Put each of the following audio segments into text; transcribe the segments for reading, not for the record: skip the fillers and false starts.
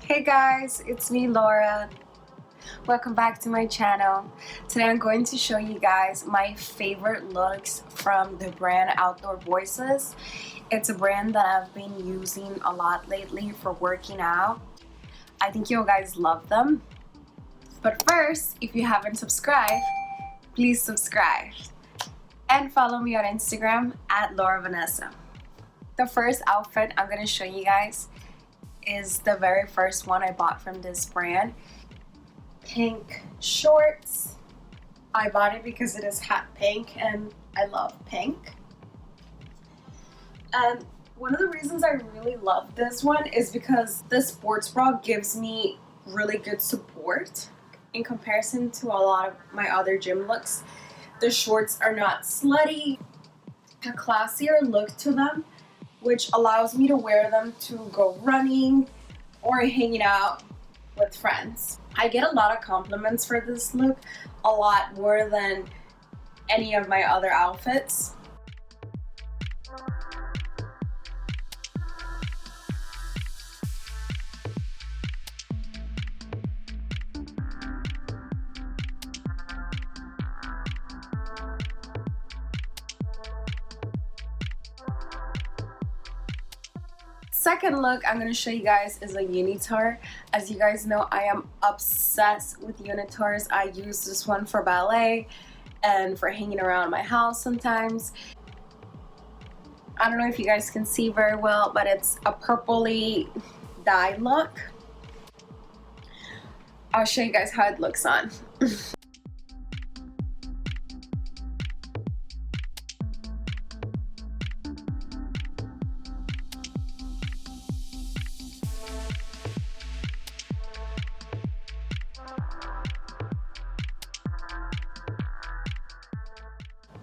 Hey guys, it's me Laura. Welcome back to my channel. Today I'm going to show you guys my favorite looks from the brand Outdoor Voices. It's a brand that I've been using a lot lately for working out. I think you guys love them. But first, if you haven't subscribed, please subscribe. And follow me on Instagram at Vanessa. The first outfit I'm going to show you guys is the very first one I bought from this brand. Pink shorts. I bought it because it is hot pink and I love pink. And one of the reasons I really love this one is because the sports bra gives me really good support in comparison to a lot of my other gym looks. The shorts are not slutty, a classier look to them, which allows me to wear them to go running or hanging out with friends. I get a lot of compliments for this look, a lot more than any of my other outfits. Second look I'm going to show you guys is a Unitard. As you guys know, I am obsessed with Unitards. I use this one for ballet and for hanging around my house sometimes. I don't know if you guys can see very well, but it's a purpley dye look. I'll show you guys how it looks on.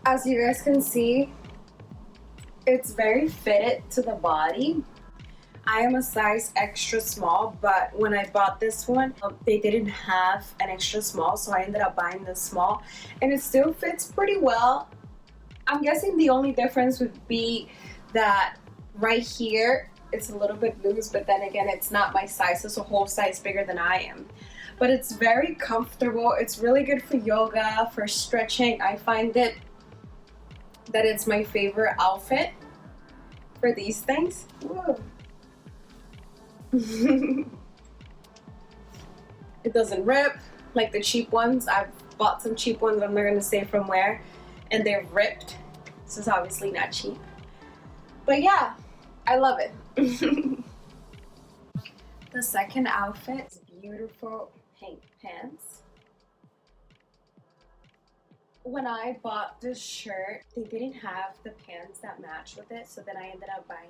As you guys can see, it's very fitted to the body. I am a size extra small, but when I bought this one, they didn't have an extra small, so I ended up buying the small, and it still fits pretty well. I'm guessing the only difference would be that right here, it's a little bit loose, but then again, it's not my size. It's a whole size bigger than I am. But it's very comfortable. It's really good for yoga, for stretching. I find that it's my favorite outfit for these things. It doesn't rip like the cheap ones. I've bought some cheap ones, I'm not gonna say from where, and they're ripped. This is obviously not cheap. But yeah, I love it. The second outfit is beautiful pink pants. When I bought this shirt, they didn't have the pants that matched with it, so then I ended up buying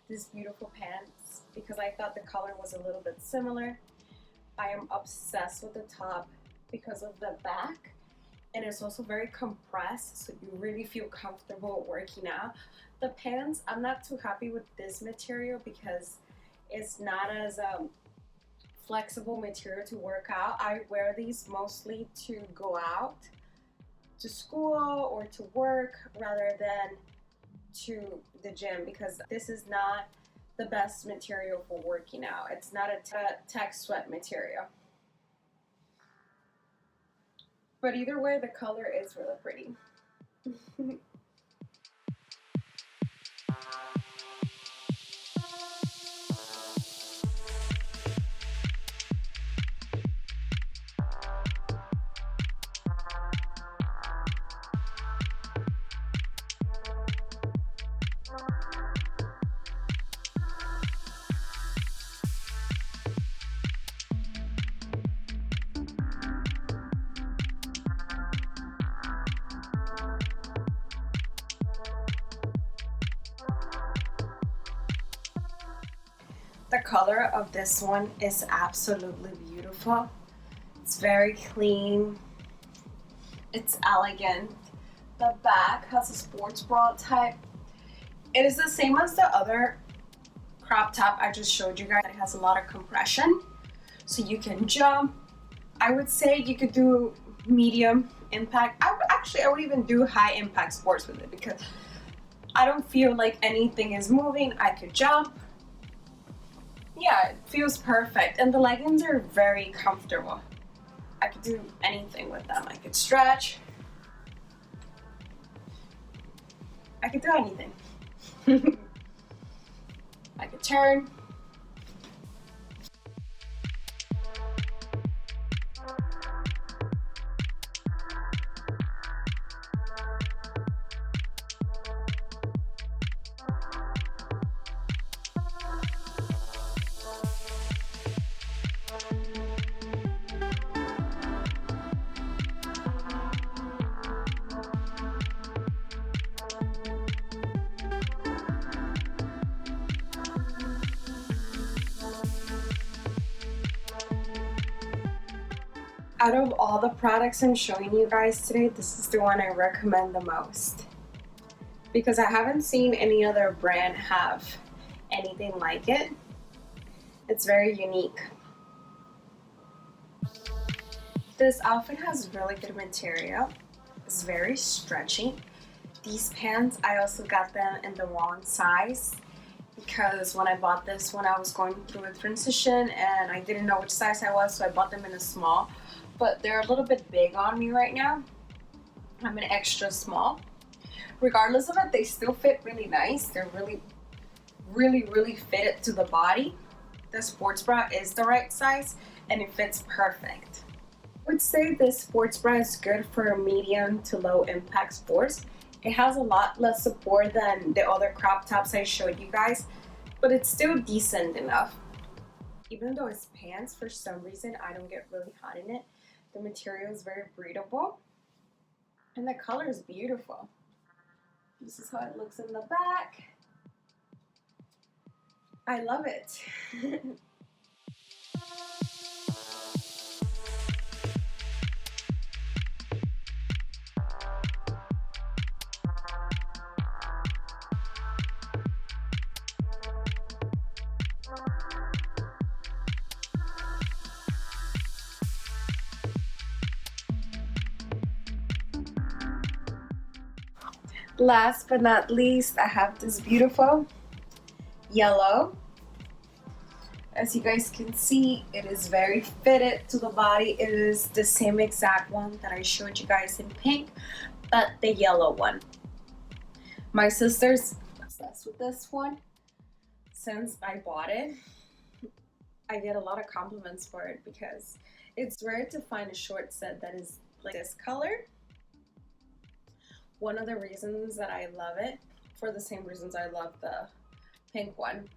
these beautiful pants because I thought the color was a little bit similar. I am obsessed with the top because of the back, and it's also very compressed, so you really feel comfortable working out. The pants, I'm not too happy with this material because it's not as flexible material to work out. I wear these mostly to go out to school or to work rather than to the gym because this is not the best material for working out. It's not a TechSweat material. But either way, the color is really pretty. The color of this one is absolutely beautiful. It's very clean. It's elegant. The back has a sports bra type. It is the same as the other crop top I just showed you guys. It has a lot of compression, so you can jump. I would say you could do medium impact. I would even do high impact sports with it because I don't feel like anything is moving. I could jump. yeah, it feels perfect. And the leggings are very comfortable. I could do anything with them. I could stretch. I could do anything. I could turn. Out of all the products I'm showing you guys today, this is the one I recommend the most. Because I haven't seen any other brand have anything like it. It's very unique. This outfit has really good material. It's very stretchy. These pants, I also got them in the wrong size because when I bought this one, I was going through a transition and I didn't know which size I was, so I bought them in a small. But they're a little bit big on me right now. I'm an extra small. Regardless of it, they still fit really nice. They're really fitted to the body. The sports bra is the right size and it fits perfect. I would say this sports bra is good for medium to low impact sports. It has a lot less support than the other crop tops I showed you guys, but it's still decent enough. Even though it's pants, for some reason I don't get really hot in it. The material is very breathable and the color is beautiful. This is how it looks in the back. I love it. Last but not least, I have this beautiful yellow. As you guys can see, it is very fitted to the body. It is the same exact one that I showed you guys in pink, but the yellow one. My sister's obsessed with this one. Since I bought it, I get a lot of compliments for it because it's rare to find a short set that is like this color. One of the reasons that I love it, for the same reasons I love the pink one,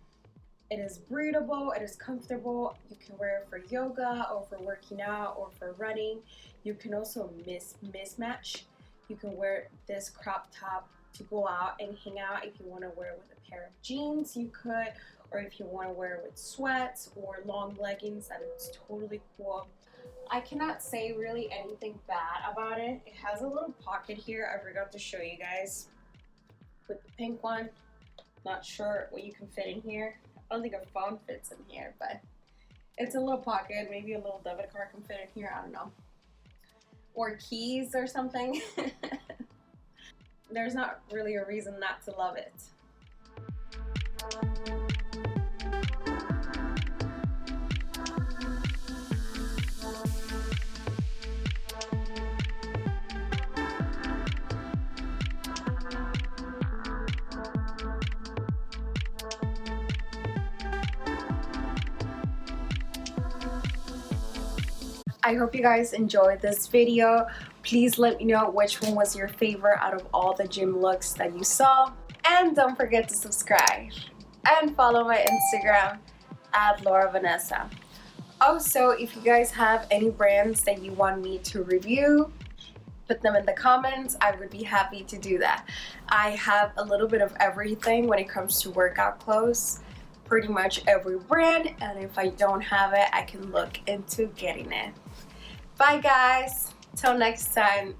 it is breathable, it is comfortable. You can wear it for yoga or for working out or for running. You can also mismatch. You can wear this crop top to go out and hang out. If you want to wear it with a pair of jeans, you could, or if you want to wear it with sweats or long leggings, that is totally cool. I cannot say really anything bad about it. It has a little pocket here. I forgot to show you guys. With the pink one, not sure what you can fit in here. I don't think a phone fits in here, but it's a little pocket. Maybe a little debit card can fit in here. I don't know. Or keys or something. There's not really a reason not to love it. I hope you guys enjoyed this video. Please let me know which one was your favorite out of all the gym looks that you saw. And don't forget to subscribe and follow my Instagram at Vanessa. Also, if you guys have any brands that you want me to review, put them in the comments. I would be happy to do that. I have a little bit of everything when it comes to workout clothes. Pretty much every brand, and if I don't have it, I can look into getting it. Bye guys, till next time.